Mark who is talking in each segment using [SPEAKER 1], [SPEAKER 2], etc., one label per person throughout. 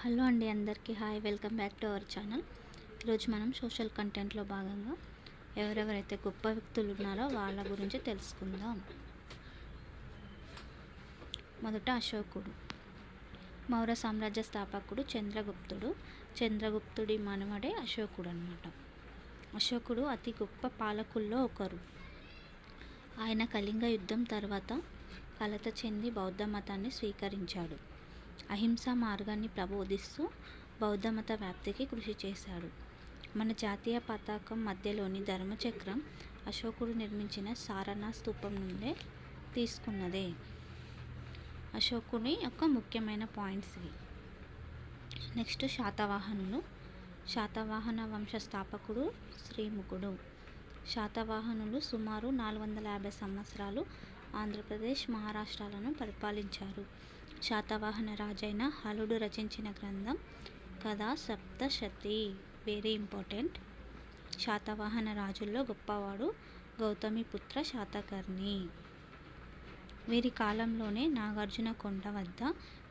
[SPEAKER 1] Hello అండి, అందరికీ hi. Welcome back to our channel. ఈరోజు మనం సోషల్ కంటెంట్లో భాగంగా ఎవరెవరైతే గొప్ప వ్యక్తులు ఉన్నారో వాళ్ళ గురించి తెలుసుకుందాం. మొదట అశోకుడు. మౌర్య సామ్రాజ్య స్థాపకుడు చంద్రగుప్తుడు. చంద్రగుప్తుడి మనవడే అశోకుడు అన్నమాట. అశోకుడు అతి గొప్ప పాలకుల్లో ఒకరు. ఆయన కళింగ యుద్ధం తర్వాత కలత చెంది బౌద్ధ మతాన్ని స్వీకరించాడు. అహింసా మార్గాన్ని ప్రబోధిస్తూ బౌద్ధమత వ్యాప్తికి కృషి చేశాడు. మన జాతీయ పతాకం మధ్యలోని ధర్మచక్రం అశోకుడు నిర్మించిన సారనాథ్ స్తూపం నుండే తీసుకున్నదే. అశోకుని యొక్క ముఖ్యమైన పాయింట్స్ ఇవి. నెక్స్ట్ శాతవాహనులు. శాతవాహన వంశ స్థాపకుడు శ్రీముఖుడు. శాతవాహనులు సుమారు 450 సంవత్సరాలు ఆంధ్రప్రదేశ్, మహారాష్ట్రాలను పరిపాలించారు. శాతవాహన రాజైన హలుడు రచించిన గ్రంథం కథా సప్తశతి వెరీ ఇంపార్టెంట్. శాతవాహన రాజుల్లో గొప్పవాడు గౌతమిపుత్ర శాతకర్ణి. వీరి కాలంలోనే నాగార్జున కొండ వద్ద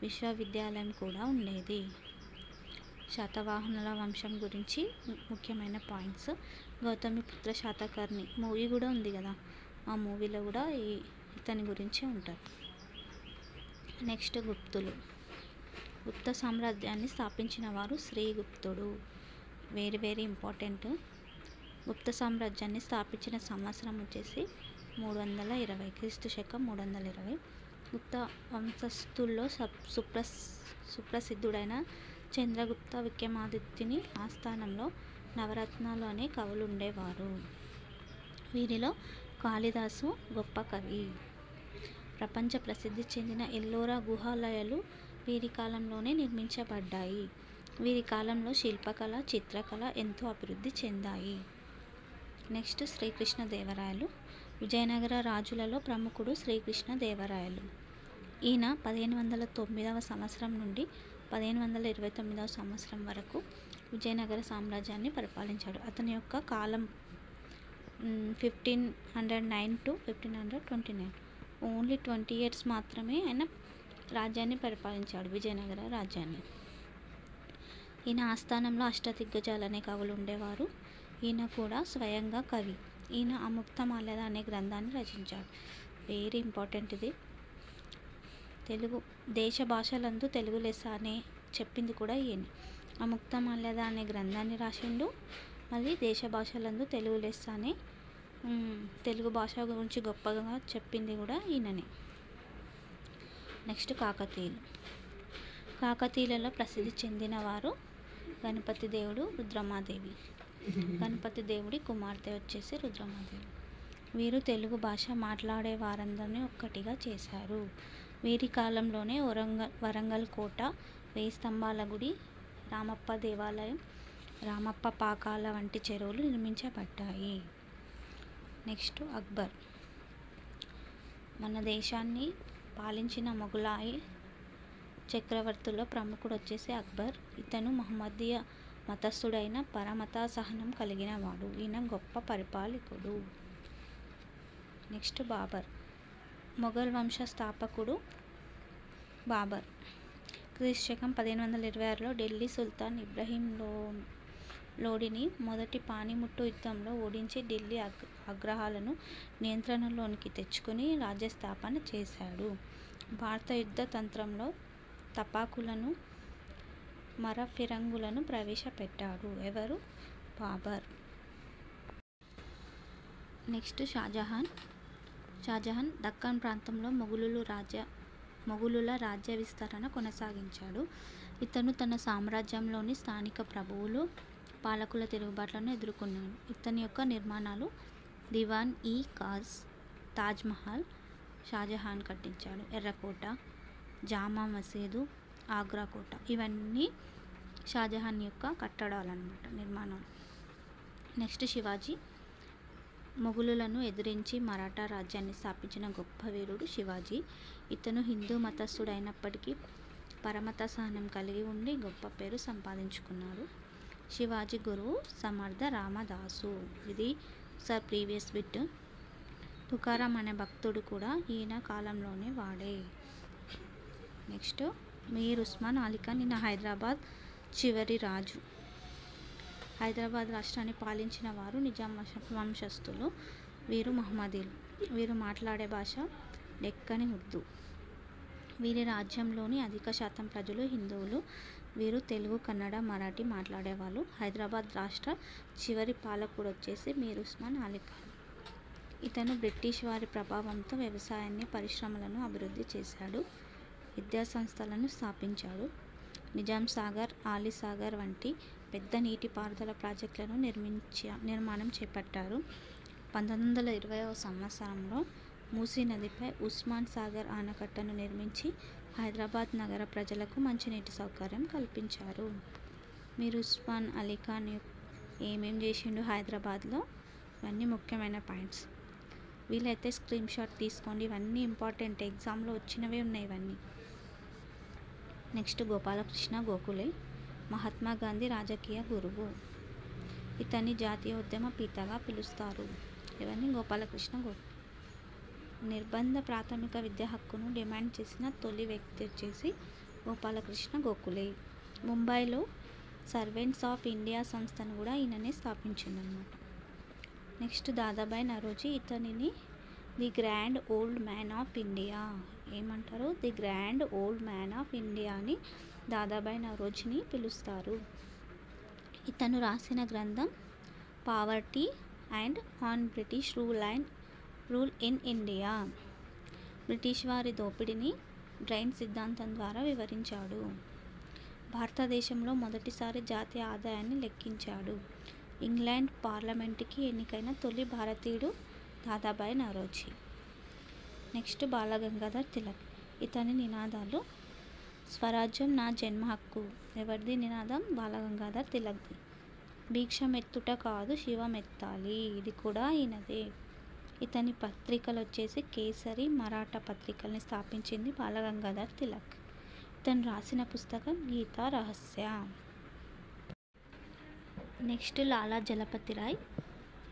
[SPEAKER 1] విశ్వవిద్యాలయం కూడా ఉండేది. శాతవాహనుల వంశం గురించి ముఖ్యమైన పాయింట్స్. గౌతమిపుత్ర శాతకర్ణి మూవీ కూడా ఉంది కదా, ఆ మూవీలో కూడా ఇతని గురించి ఉంటారు. నెక్స్ట్ గుప్తులు. గుప్త సామ్రాజ్యాన్ని స్థాపించిన వారు శ్రీగుప్తుడు. Very important. గుప్త సామ్రాజ్యాన్ని స్థాపించిన సంవత్సరం వచ్చేసి 320 క్రీస్తు శకం 320. గుప్త వంశస్థుల్లో సుప్రసిద్ధుడైన చంద్రగుప్త విక్రమాదిత్యుని ఆస్థానంలో నవరత్నాలు అనే కవులు ఉండేవారు. వీరిలో కాళిదాసు గొప్ప కవి. ప్రపంచ ప్రసిద్ధి చెందిన ఎల్లోరా గుహాలయాలు వీరి కాలంలోనే నిర్మించబడ్డాయి. వీరి కాలంలో శిల్పకళ, చిత్రకళ ఎంతో అభివృద్ధి చెందాయి. నెక్స్ట్ శ్రీకృష్ణదేవరాయలు. విజయనగర రాజులలో ప్రముఖుడు శ్రీకృష్ణదేవరాయలు. ఈయన 1509 సంవత్సరం నుండి 1529 సంవత్సరం వరకు విజయనగర సామ్రాజ్యాన్ని పరిపాలించాడు. అతని యొక్క కాలం 1509 to 1529. ఓన్లీ 20 years మాత్రమే ఆయన రాజ్యాన్ని పరిపాలించాడు, విజయనగర రాజ్యాన్ని. ఈయన ఆస్థానంలో అష్టదిగ్గజాలు అనే కవులు ఉండేవారు. ఈయన కూడా స్వయంగా కవి. ఈయన అముక్తమాల్యద అనే గ్రంథాన్ని రచించాడు. వెరీ ఇంపార్టెంట్ ఇది. తెలుగు దేశ భాషలందు తెలుగు లెస్స అనే చెప్పింది కూడా ఈయన. అముక్తమాల్యద అనే గ్రంథాన్ని రాసిండు. మళ్ళీ దేశ భాషలందు తెలుగు లెస్స అనే తెలుగు భాష గురించి గొప్పగా చెప్పింది కూడా ఈయననే. నెక్స్ట్ కాకతీయులు. కాకతీయులలో ప్రసిద్ధి చెందిన వారు గణపతి దేవుడు, రుద్రమాదేవి. గణపతి దేవుడి కుమార్తె వచ్చేసి రుద్రమాదేవి. వీరు తెలుగు భాష మాట్లాడే వారందరినీ ఒక్కటిగా చేశారు. వీరి కాలంలోనే వరంగల్ కోట, 1000 స్తంభాల గుడి, రామప్ప దేవాలయం, రామప్ప పాకాల వంటి చెరువులు నిర్మించబడ్డాయి. నెక్స్ట్ అక్బర్. మన దేశాన్ని పాలించిన మొఘలాయి చక్రవర్తుల్లో ప్రముఖుడు వచ్చేసి అక్బర్. ఇతను మహమ్మదీయ మతస్థుడైన పరమత సహనం కలిగిన వాడు. ఈయన గొప్ప పరిపాలకుడు. నెక్స్ట్ బాబర్. మొఘల్ వంశ స్థాపకుడు బాబర్. క్రీస్తు శకం 1526లో ఢిల్లీ సుల్తాన్ ఇబ్రహీం లోడిని మొదటి పానిముట్టు యుద్ధంలో ఓడించి ఢిల్లీ అగ్రహాలను నియంత్రణలోనికి తెచ్చుకుని రాజ్యస్థాపన చేశాడు. భారత యుద్ధ తంత్రంలో తపాకులను, మరఫిరంగులను ప్రవేశపెట్టాడు. ఎవరు? బాబర్. నెక్స్ట్ షాజహాన్. షాజహాన్ దక్కన్ ప్రాంతంలో మొఘలుల రాజ్య విస్తరణ కొనసాగించాడు. ఇతను తన సామ్రాజ్యంలోని స్థానిక ప్రభువులు, పాలకుల తిరుగుబాట్లను ఎదుర్కొన్నాడు. ఇతని యొక్క నిర్మాణాలు దివాన్-ఈ-ఖాస్, తాజ్మహల్ షాజహాన్ కట్టించాడు. ఎర్రకోట, జామా మసీదు, ఆగ్రా కోట ఇవన్నీ షాజహాన్ యొక్క కట్టడాలన్నమాట, నిర్మాణాలు. నెక్స్ట్ శివాజీ. మొఘలులను ఎదిరించి మరాఠా రాజ్యాన్ని స్థాపించిన గొప్ప వీరుడు శివాజీ. ఇతను హిందూ మతస్థుడైనప్పటికీ పరమత సహనం కలిగి ఉండి గొప్ప పేరు సంపాదించుకున్నాడు. శివాజీ గురువు సమర్థ రామదాసు. ఇది ప్రీవియస్ బిట్. తుకారాం అనే భక్తుడు కూడా ఈయన కాలంలోనే వాడే. నెక్స్ట్ మీర్ ఉస్మాన్ అలీ ఖాన్ ఈయన హైదరాబాద్ చివరి రాజు. హైదరాబాద్ రాష్ట్రాన్ని పాలించిన వారు నిజాం వంశస్థులు. వీరు మహమ్మదీలు. వీరు మాట్లాడే భాష డెక్కని ఉర్దూ. వీరి రాజ్యంలోని అధిక శాతం ప్రజలు హిందువులు. వీరు తెలుగు, కన్నడ, మరాఠీ మాట్లాడేవాళ్ళు. హైదరాబాద్ రాష్ట్ర చివరి పాలకుడు వచ్చేసి మీర్ ఉస్మాన్ అలీ ఖాన్. ఇతను బ్రిటిష్ వారి ప్రభావంతో వ్యవసాయాన్ని, పరిశ్రమలను అభివృద్ధి చేశాడు. విద్యా సంస్థలను స్థాపించాడు. నిజాం సాగర్, ఆలీ సాగర్ వంటి పెద్ద నీటిపారుదల ప్రాజెక్టులను నిర్మాణం చేపట్టారు. 1920వ సంవత్సరంలో మూసీ నదిపై ఉస్మాన్ సాగర్ ఆనకట్టను నిర్మించి హైదరాబాద్ నగర ప్రజలకు మంచినీటి సౌకర్యం కల్పించారు. మీర్ ఉస్మాన్ అలీ ఖాన్ ఏమేం చేసిండు హైదరాబాద్లో, ఇవన్నీ ముఖ్యమైన పాయింట్స్. వీలైతే స్క్రీన్ షాట్ తీసుకోండి. ఇవన్నీ ఇంపార్టెంట్, ఎగ్జామ్లో వచ్చినవే ఉన్నాయి ఇవన్నీ. నెక్స్ట్ గోపాలకృష్ణ గోఖలే, మహాత్మా గాంధీ రాజకీయ గురువు. ఇతన్ని జాతీయ ఉద్యమ పితగా పిలుస్తారు. ఇవన్నీ గోపాలకృష్ణ గోఖలే. నిర్బంధ ప్రాథమిక విద్యా హక్కును డిమాండ్ చేసిన తొలి వ్యక్తి వచ్చేసి గోపాలకృష్ణ గోఖలే. ముంబైలో సర్వెంట్స్ ఆఫ్ ఇండియా సంస్థను కూడా ఈయననే స్థాపించిందనమాట. నెక్స్ట్ దాదాబాయి నరోజీ. ఇతనిని the grand old man of India ఏమంటారు? The grand old man of India అని దాదాబాయి నరోజీని పిలుస్తారు. ఇతను రాసిన గ్రంథం poverty and un British rule in India. British వారి దోపిడీని డ్రైన్ సిద్ధాంతం ద్వారా వివరించాడు. భారతదేశంలో మొదటిసారి జాతీయ ఆదాయాన్ని లెక్కించాడు. ఇంగ్లాండ్ పార్లమెంటుకి ఎన్నికైన తొలి భారతీయుడు దాదాబాయి నరోజీ. నెక్స్ట్ బాలగంగాధర్ తిలక్. ఇతని నినాదాలు స్వరాజ్యం నా జన్మ హక్కు. ఎవరిది నినాదం? బాలగంగాధర్ తిలక్ది. భిక్షమెత్తుట కాదు శివమెత్తాలి, ఇది కూడా ఈయనదే. ఇతని పత్రికలు వచ్చేసి కేసరి, మరాఠా పత్రికల్ని స్థాపించింది బాలగంగాధర్ తిలక్. ఇతను రాసిన పుస్తకం గీతా రహస్య. నెక్స్ట్ లాలా జలపతిరాయ్.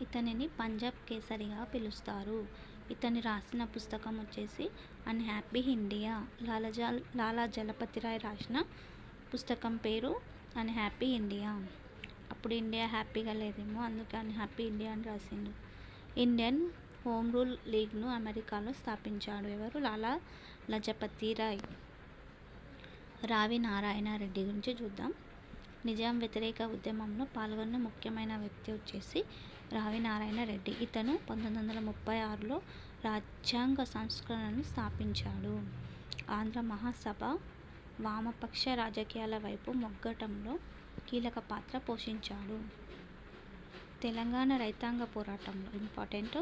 [SPEAKER 1] ఇతనిని పంజాబ్ కేసరిగా పిలుస్తారు. ఇతని రాసిన పుస్తకం వచ్చేసి అన్హ్యాపీ ఇండియా. లాలా జలపతిరాయ్ రాసిన పుస్తకం పేరు అన్హ్యాపీ ఇండియా. అప్పుడు ఇండియా హ్యాపీగా లేదేమో, అందుకే అన్హ్యాపీ ఇండియా అని రాసిండు. ఇండియన్ హోమ్ రూల్ లీగ్ను అమెరికాలో స్థాపించాడు. ఎవరు? లాలా లజపతి రాయ్. రావి నారాయణ రెడ్డి గురించి చూద్దాం. నిజాం వ్యతిరేక ఉద్యమంలో పాల్గొన్న ముఖ్యమైన వ్యక్తి వచ్చేసి రావి నారాయణ రెడ్డి. ఇతను 1936లో రాజ్యాంగ సంస్కరణను స్థాపించాడు. ఆంధ్ర మహాసభ వామపక్ష రాజకీయాల వైపు మొగ్గటంలో కీలక పాత్ర పోషించాడు. తెలంగాణ రైతాంగ పోరాటంలో ఇంపార్టెంట్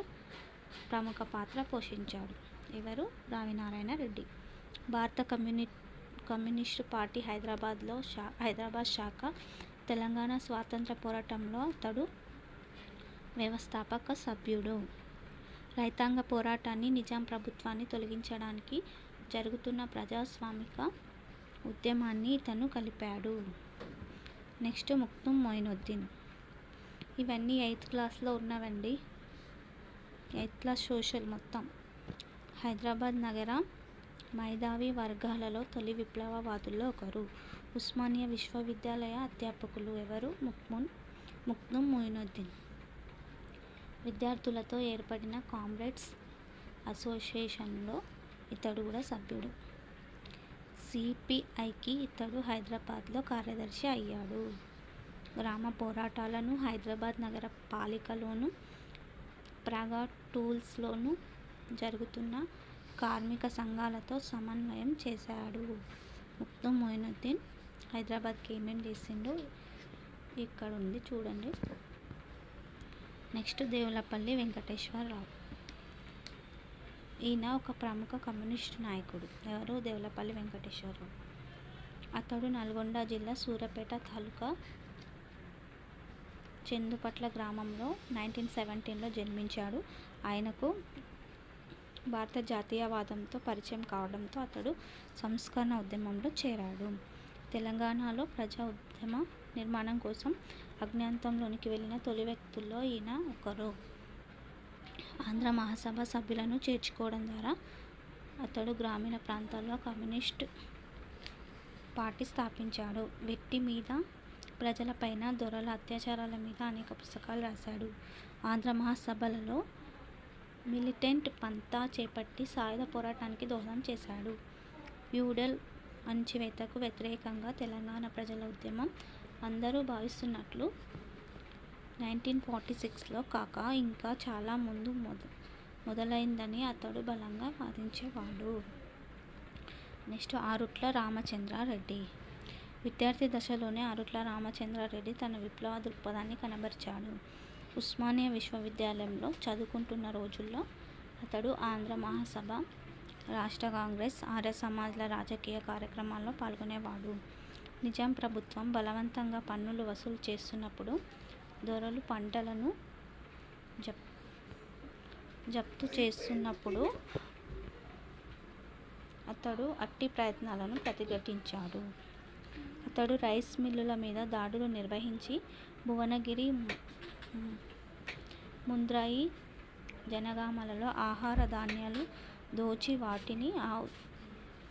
[SPEAKER 1] ప్రముఖ పాత్ర పోషించాడు. ఎవరు? రావి నారాయణ రెడ్డి. భారత కమ్యూనిస్టు పార్టీ హైదరాబాద్ శాఖ తెలంగాణ స్వాతంత్ర పోరాటంలో అతడు వ్యవస్థాపక సభ్యుడు. రైతాంగ పోరాటాన్ని, నిజాం ప్రభుత్వాన్ని తొలగించడానికి జరుగుతున్న ప్రజాస్వామిక ఉద్యమాన్ని ఇతను కలిపాడు. నెక్స్ట్ ముక్తుం మొయినుద్దీన్. ఇవన్నీ 8th క్లాస్లో ఉన్నవండి. 8th క్లాస్ సోషల్ మొత్తం. హైదరాబాద్ నగర మైదావి వర్గాలలో తొలి విప్లవవాదుల్లో ఒకరు. ఉస్మానియా విశ్వవిద్యాలయ అధ్యాపకులు. ఎవరు? ముక్తుం మొయినుద్దీన్. విద్యార్థులతో ఏర్పడిన కామ్రేడ్స్ అసోసియేషన్లో ఇతడు కూడా సభ్యుడు. సిపిఐకి ఇతడు హైదరాబాద్లో కార్యదర్శి అయ్యాడు. గ్రామ పోరాటాలను హైదరాబాద్ నగర పాలికలోను, ప్రాగా టూల్స్లోను జరుగుతున్న కార్మిక సంఘాలతో సమన్వయం చేశాడు. ముక్తుం మొయినుద్దీన్ హైదరాబాద్కి ఏమేం చేసిండో ఇక్కడ ఉంది చూడండి. నెక్స్ట్ దేవులపల్లి వెంకటేశ్వరరావు. ఈయన ఒక ప్రముఖ కమ్యూనిస్టు నాయకుడు. ఎవరు? దేవులపల్లి వెంకటేశ్వరరావు. అతడు నల్గొండ జిల్లా సూర్యాపేట తాలూకా చందుపట్ల గ్రామంలో 1917లో జన్మించాడు. ఆయనకు భారత జాతీయవాదంతో పరిచయం కావడంతో అతడు సంస్కరణ ఉద్యమంలో చేరాడు. తెలంగాణలో ప్రజా ఉద్యమ నిర్మాణం కోసం అజ్ఞాతంలోనికి వెళ్ళిన తొలి వ్యక్తుల్లో ఈయన ఒకరు. ఆంధ్ర మహాసభ సభ్యులను చేర్చుకోవడం ద్వారా అతడు గ్రామీణ ప్రాంతాల్లో కమ్యూనిస్ట్ పార్టీ స్థాపించాడు. వెట్టి మీద, ప్రజలపైన, దొరల అత్యాచారాల మీద అనేక పుస్తకాలు రాశాడు. ఆంధ్ర మహాసభలలో మిలిటెంట్ పంథా చేపట్టి సాయుధ పోరాటానికి దోహదం చేశాడు. ఫ్యూడల్ అణచివేతకు వ్యతిరేకంగా తెలంగాణ ప్రజల ఉద్యమం అందరూ భావిస్తున్నట్లు 1946లో కాక ఇంకా చాలా ముందు మొదలైందని అతడు బలంగా వాదించేవాడు. నెక్స్ట్ ఆరుట్ల రామచంద్రారెడ్డి. విద్యార్థి దశలోనే ఆరుట్ల రామచంద్రారెడ్డి తన విప్లవ దృక్పథాన్ని కనబరిచాడు. ఉస్మానియా విశ్వవిద్యాలయంలో చదువుకుంటున్న రోజుల్లో అతడు ఆంధ్ర మహాసభ, రాష్ట్ర కాంగ్రెస్, ఆర్య సమాజ్ల రాజకీయ కార్యక్రమాల్లో పాల్గొనేవాడు. నిజాం ప్రభుత్వం బలవంతంగా పన్నులు వసూలు చేస్తున్నప్పుడు, దొరలు పంటలను జప్తు చేస్తున్నప్పుడు అతడు అట్టి ప్రయత్నాలను ప్రతిఘటించాడు. అతడు రైస్ మిల్లుల మీద దాడులు నిర్వహించి భువనగిరి, ముంద్రాయి, జనగామలలో ఆహార ధాన్యాలు దోచి వాటిని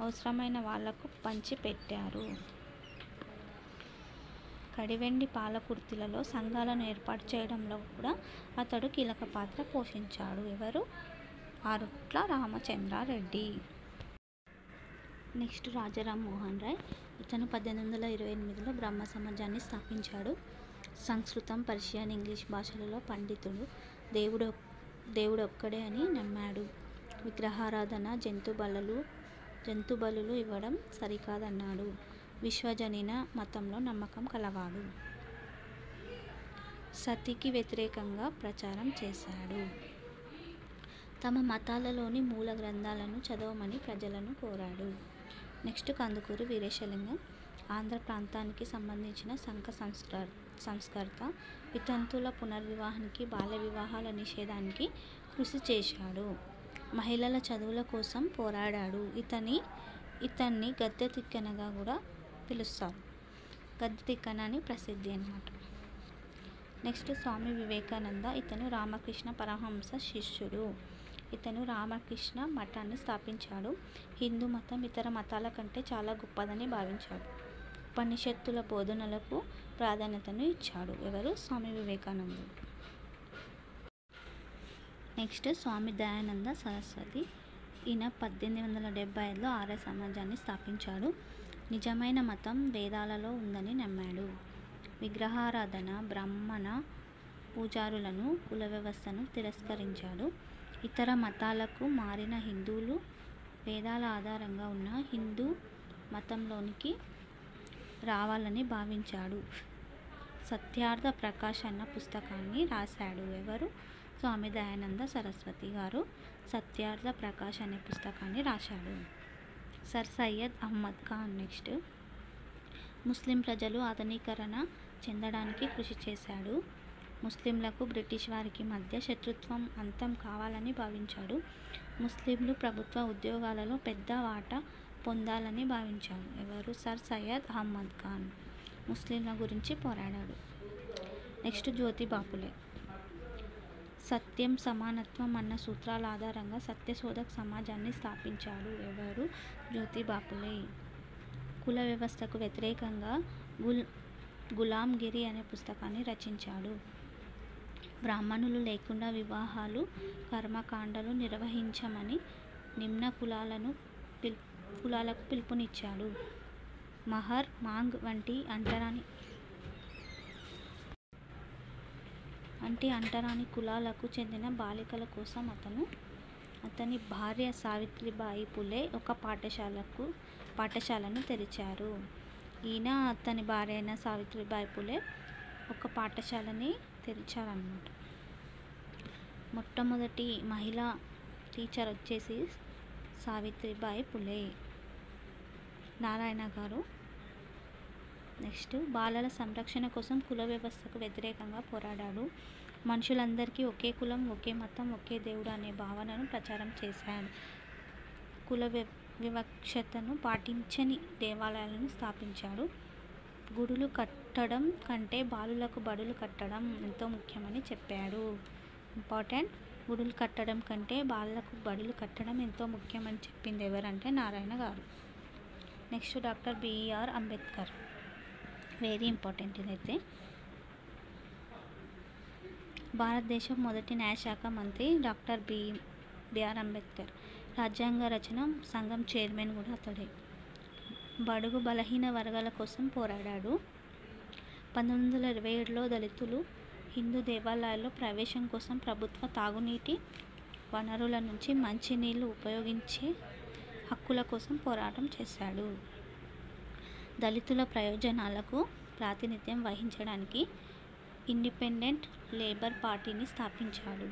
[SPEAKER 1] అవసరమైన వాళ్లకు పంచిపెట్టారు. కడివెండి పాలకుర్తిలలో సంఘాలను ఏర్పాటు చేయడంలో కూడా అతడు కీలక పాత్ర పోషించాడు. ఎవరు? ఆరుట్ల రామచంద్రారెడ్డి. నెక్స్ట్ రాజారాం మోహన్ రాయ్. ఇతను 1828లో బ్రహ్మ సమాజాన్ని స్థాపించాడు. సంస్కృతం, పర్షియన్, ఇంగ్లీష్ భాషలలో పండితుడు. దేవుడొక్కడే అని నమ్మాడు. విగ్రహారాధన, జంతు బలులు ఇవ్వడం సరికాదన్నాడు. విశ్వజనీన మతంలో నమ్మకం కలవాడు. సతికి వ్యతిరేకంగా ప్రచారం చేశాడు. తమ మతాలలోని మూల గ్రంథాలను చదవమని ప్రజలను కోరాడు. నెక్స్ట్ కందుకూరి వీరేశలింగం. ఆంధ్ర ప్రాంతానికి సంబంధించిన సంఘ సంస్కర్త. వితంతుల పునర్వివాహానికి, బాల్య వివాహాల నిషేధానికి కృషి చేశాడు. మహిళల చదువుల కోసం పోరాడాడు. ఇతన్ని గద్దె తిక్కనగా కూడా పిలుస్తారు. గద్దె తిక్కన అని ప్రసిద్ధి అన్నమాట. నెక్స్ట్ స్వామి వివేకానంద. ఇతను రామకృష్ణ పరమహంస శిష్యుడు. ఇతను రామకృష్ణ మఠాన్ని స్థాపించాడు. హిందూ మతం ఇతర మతాల కంటే చాలా గొప్పదని భావించాడు. ఉపనిషత్తుల బోధనలకు ప్రాధాన్యతను ఇచ్చాడు. ఎవరు? స్వామి వివేకానందుడు. నెక్స్ట్ స్వామి దయానంద సరస్వతి. ఈయన 1875లో ఆర్య సమాజాన్ని స్థాపించాడు. నిజమైన మతం వేదాలలో ఉందని నమ్మాడు. విగ్రహారాధన, బ్రాహ్మణ పూజారులను, కుల వ్యవస్థను తిరస్కరించాడు. ఇతర మతాలకు మారిన హిందువులు వేదాల ఆధారంగా ఉన్న హిందూ మతంలోనికి రావాలని భావించాడు. సత్యార్థ ప్రకాశ్ అన్న పుస్తకాన్ని రాశాడు. ఎవరు? స్వామి దయానంద సరస్వతి గారు సత్యార్థ ప్రకాశ్ అనే పుస్తకాన్ని రాశాడు. సర్ సయ్యద్ అహ్మద్ ఖాన్. నెక్స్ట్ ముస్లిం ప్రజలు ఆధునీకరణ చెందడానికి కృషి చేశాడు. ముస్లింలకు బ్రిటిష్ వారికి మధ్య శత్రుత్వం అంతం కావాలని భావించాడు. ముస్లింలు ప్రభుత్వ ఉద్యోగాలలో పెద్ద వాటా పొందాలని భావించాడు. ఎవరు? సర్ సయ్యద్ అహ్మద్ ఖాన్. ముస్లింల గురించి పోరాడాడు. నెక్స్ట్ జ్యోతిబాపులే. సత్యం, సమానత్వం అన్న సూత్రాల ఆధారంగా సత్యశోధక్ సమాజాన్ని స్థాపించాడు. ఎవరు? జ్యోతిబాపులే. కుల వ్యవస్థకు వ్యతిరేకంగా గులాంగిరి అనే పుస్తకాన్ని రచించాడు. బ్రాహ్మణులు లేకుండా వివాహాలు, కర్మకాండలు నిర్వహించమని నిమ్న కులాలకు పిలుపునిచ్చాడు. మహర్, మాంగ్ వంటి అంటరాని కులాలకు చెందిన బాలికల కోసం అతని భార్య సావిత్రిబాయి పులే ఒక పాఠశాలను తెరిచారు. ఈయన అతని భార్య అయిన సావిత్రిబాయి పులే ఒక పాఠశాలని తెరిచారన్నమాట. మొట్టమొదటి మహిళా టీచర్ వచ్చేసి సావిత్రిబాయి పులే. నారాయణ గారు. నెక్స్ట్ బాలల సంరక్షణ కోసం కుల వ్యవస్థకు వ్యతిరేకంగా పోరాడాడు. మనుషులందరికీ ఒకే కులం, ఒకే మతం, ఒకే దేవుడు అనే భావనను ప్రచారం చేశాడు. కుల వివక్షతను పాటించని దేవాలయాలను స్థాపించాడు. గుడులు కట్టడం కంటే బాలులకు బడులు కట్టడం ఎంతో ముఖ్యమని చెప్పాడు. ఇంపార్టెంట్. గుడులు కట్టడం కంటే బాలులకు బడులు కట్టడం ఎంతో ముఖ్యమని చెప్పింది ఎవరంటే నారాయణ గారు. Next doctor BR Ambedkar, very important ఇదైతే. భారతదేశం మొదటి న్యాయశాఖ మంత్రి డాక్టర్ బిఆర్ అంబేద్కర్. రాజ్యాంగ రచన సంఘం చైర్మన్ కూడా అతడే. బడుగు బలహీన వర్గాల కోసం పోరాడాడు. 1927లో దళితులు హిందూ దేవాలయాల్లో ప్రవేశం కోసం ప్రభుత్వ తాగునీటి వనరుల నుంచి మంచినీళ్లు ఉపయోగించే హక్కుల కోసం పోరాటం చేశాడు. దళితుల ప్రయోజనాలకు ప్రాతినిధ్యం వహించడానికి ఇండిపెండెంట్ లేబర్ పార్టీని స్థాపించాడు.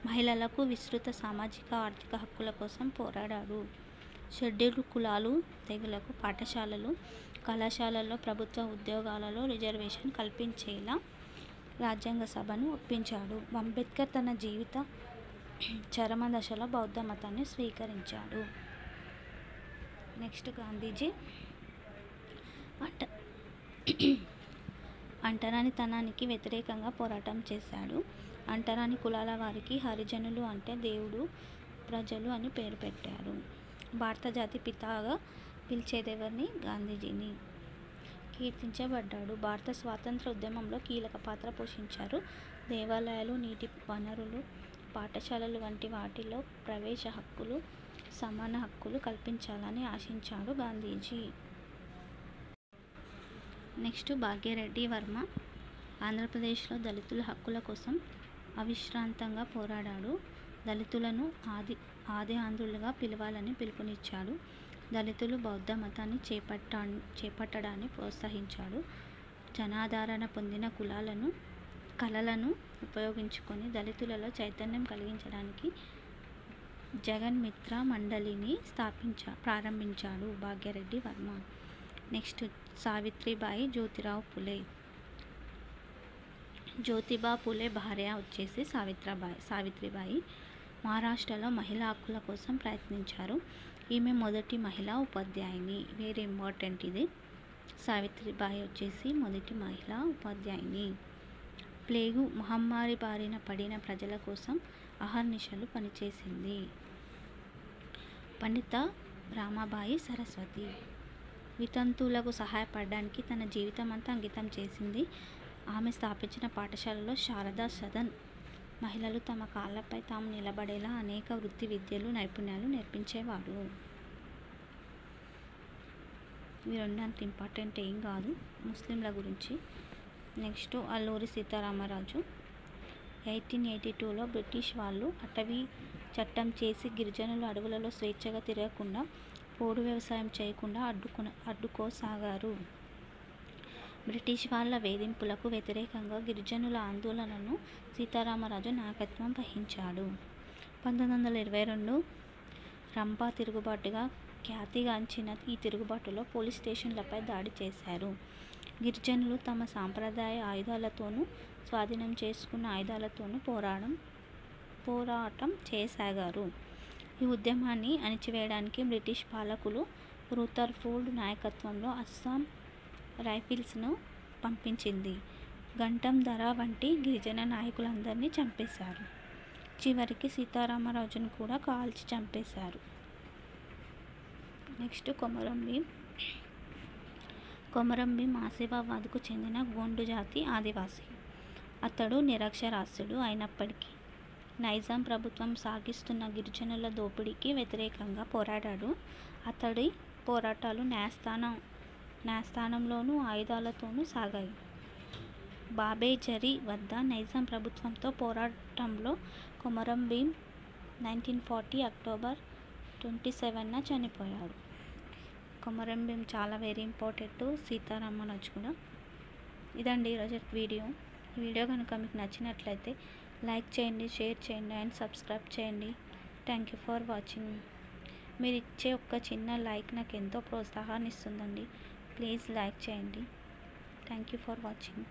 [SPEAKER 1] మహిళలకు విస్తృత సామాజిక ఆర్థిక హక్కుల కోసం పోరాడాడు. షెడ్యూల్డ్ కులాలు తెగలకు పాఠశాలలు కళాశాలల్లో ప్రభుత్వ ఉద్యోగాలలో రిజర్వేషన్ కల్పించేలా రాజ్యాంగ సభను ఒప్పించాడు. అంబేద్కర్ తన జీవిత చరమ దశలో బౌద్ధ మతాన్ని స్వీకరించాడు. నెక్స్ట్ గాంధీజీ అంటరానితనానికి వ్యతిరేకంగా పోరాటం చేశాడు. అంటరాని కులాల వారికి హరిజనులు అంటే దేవుడు ప్రజలు అని పేరు పెట్టారు. భారత జాతి పితాగా పిలిచేదెవరిని? గాంధీజీని. కీర్తించబడ్డాడు. భారత స్వాతంత్ర ఉద్యమంలో కీలక పాత్ర పోషించారు. దేవాలయాలు, నీటి వనరులు, పాఠశాలలు వంటి వాటిలో ప్రవేశ హక్కులు, సమాన హక్కులు కల్పించాలని ఆశించాడు గాంధీజీ. నెక్స్ట్ భాగ్యరెడ్డి వర్మ. ఆంధ్రప్రదేశ్లో దళితుల హక్కుల కోసం అవిశ్రాంతంగా పోరాడాడు. దళితులను ఆది ఆంధ్రులుగా పిలవాలని పిలుపునిచ్చాడు. దళితులు బౌద్ధ మతాన్ని చేపట్టడాన్ని ప్రోత్సహించాడు. జనాదరణ పొందిన కళలను ఉపయోగించుకొని దళితులలో చైతన్యం కలిగించడానికి జగన్ మిత్ర మండలిని ప్రారంభించాడు భాగ్యరెడ్డి వర్మ. నెక్స్ట్ సావిత్రిబాయి జ్యోతిరావు పులే. జ్యోతిబా పులే భార్య వచ్చేసి సావిత్రిబాయి. మహారాష్ట్రలో మహిళా హక్కుల కోసం ప్రయత్నించారు. ఈమె మొదటి మహిళా ఉపాధ్యాయుని, వెరీ ఇంపార్టెంట్ ఇది. సావిత్రిబాయి వచ్చేసి మొదటి మహిళా ఉపాధ్యాయుని. ప్లేగు మహమ్మారి బారిన పడిన ప్రజల కోసం అహర్నిశలు పనిచేసింది. పండిత రామాబాయి సరస్వతి. వితంతువులకు సహాయపడడానికి తన జీవితమంతా అంకితం చేసింది. ఆమె స్థాపించిన పాఠశాలలో శారదా సదన్ మహిళలు తమ కాళ్ళపై తాము నిలబడేలా అనేక వృత్తి విద్యలు, నైపుణ్యాలు నేర్పించేవాడు. ఇవి రెండు అంత ఇంపార్టెంట్ ఏం కాదు ముస్లింల గురించి. నెక్స్ట్ అల్లూరి సీతారామరాజు. 1882లో బ్రిటిష్ వాళ్ళు అటవీ చట్టం చేసి గిరిజనులు అడవులలో స్వేచ్ఛగా తిరగకుండా, పోడు వ్యవసాయం చేయకుండా అడ్డుకోసాగారు. బ్రిటిష్ వాళ్ళ వేధింపులకు వ్యతిరేకంగా గిరిజనుల ఆందోళనను సీతారామరాజు నాయకత్వం వహించాడు. 1922 రంపా తిరుగుబాటుగా ఖ్యాతిగాంచిన ఈ తిరుగుబాటులో పోలీస్ స్టేషన్లపై దాడి చేశారు. గిరిజనులు తమ సాంప్రదాయ ఆయుధాలతోనూ, స్వాధీనం చేసుకున్న ఆయుధాలతోనూ పోరాటం చేయసాగారు. ఈ ఉద్యమాన్ని అణిచివేయడానికి బ్రిటిష్ పాలకులు రూథర్ఫోర్డ్ నాయకత్వంలో అస్సాం రైఫిల్స్ను పంపించింది. గంటం ధర వంటి గిరిజన నాయకులందరినీ చంపేశారు. చివరికి సీతారామరాజును కూడా కాల్చి చంపేశారు. నెక్స్ట్ కొమరం భీం ఆసిఫాబాద్కు చెందిన గోండు జాతి ఆదివాసి. అతడు నిరక్షరాస్యుడు అయినప్పటికీ నైజాం ప్రభుత్వం సాగిస్తున్న గిరిజనుల దోపిడీకి వ్యతిరేకంగా పోరాడాడు. అతడి పోరాటాలు న్యాయస్థానంలోనూ ఆయుధాలతోనూ సాగాయి. బాబేజరీ వద్ద నైజాం ప్రభుత్వంతో పోరాటంలో కొమరం భీం 1940 అక్టోబర్ 27న చనిపోయాడు. కొమరం భీం చాలా వెరీ ఇంపార్టెంట్. సీతారామరాజు కూడా. ఇదండి ఈరోజు వీడియో. ఈ వీడియో కనుక మీకు నచ్చినట్లయితే లైక్ చేయండి, షేర్ చేయండి అండ్ సబ్స్క్రైబ్ చేయండి. Thank you for watching. మీరు ఇచ్చే ఒక చిన్న లైక్ నాకు ఎంతో ప్రోత్సాహాన్ని ఇస్తుందండి. ప్లీజ్ లైక్ చేయండి. Thank you for watching.